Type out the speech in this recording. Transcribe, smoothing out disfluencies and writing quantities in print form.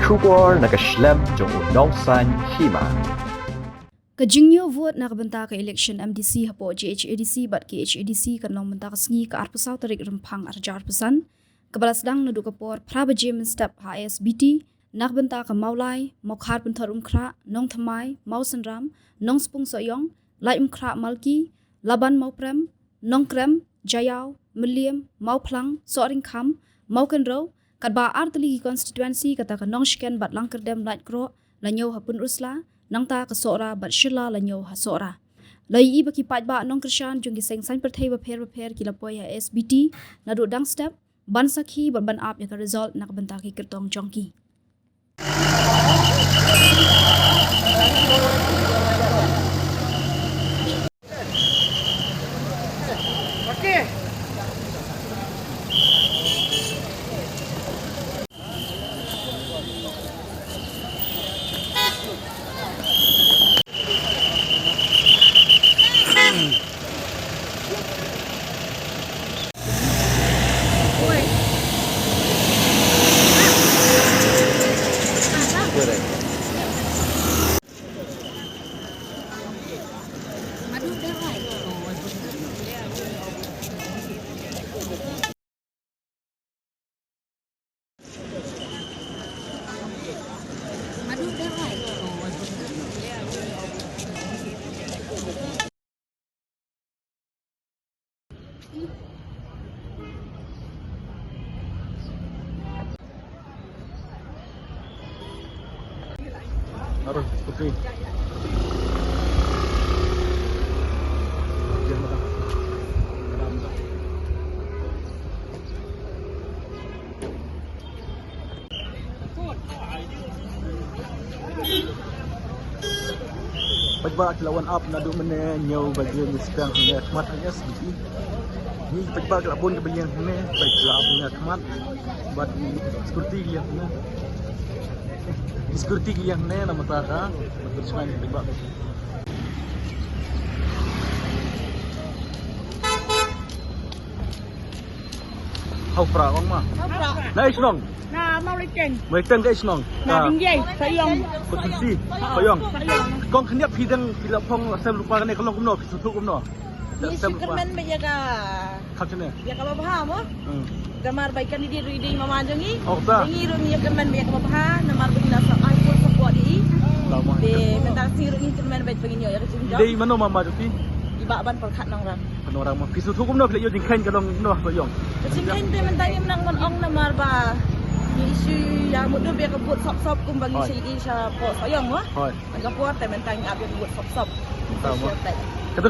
Shubor nakaslem jong unongsan Hima. Kajingyo vote nakabanta ka election MDC hapo GHADC bat GHADC kanong banta kasngi ka arpasaw tarik rempang arjar pesan kabalasdang nadu kapor prabajim step Isbt nakbanta ka maulai mokhar pentar umkra nong thamai mau senram nong spung soyong lai umkra malki laban mau prem nong krem jayau miliam mau plang soring kham mau kenro kadba artli constituency kata ka nong shken bat langkerdem light kro lanyo hapun usla nang ta kasora bat shila lanyo hasora lai I baki Paidbah nong krishan jung giseng san perthai ba pher kila poya SBT nadu dang step ban sakhi ban ap ya ka result nak banta ki kertong chongki Harus putih. Paidbah lawan up nadu mene nyau bagian Sdang punya khmat hanya sedikit. Ni Paidbah kelabon ke bagian sini baik kelab punya khmat buat security dia punya. Security yang ne nama taka betul sekali Paidbah. Hau pra kong ma. Na isnong. Na mau lichen. Mai teng ke isnong. Na bingjai sayong. Posisi sayong. Kong khniap pidang pila phong sem lupa ne kolong kumno pisu kumno. Ni Superman ba yaga. Khachne. Yaga babha mo? Gamar baikan di reading mamanjangi. Oh ta. Ngi ro ni yaga man yaga babha namar bina sa iPhone support di. Lama. De mentang siru ni Superman baik begini yaga cinta. Dei mano mama joti. Iba ban perkat nang ram. Orang mah pisu kumno pila yo jingkhen kalong no sayong. Kecingkan de mentang yang nang ong namar ba. Isu yang mudah biar kebut sop-sop kum bagi segi sya po sayong mo. Hoi. Agak puat mentang abis buat sop-sop. Sama. Kata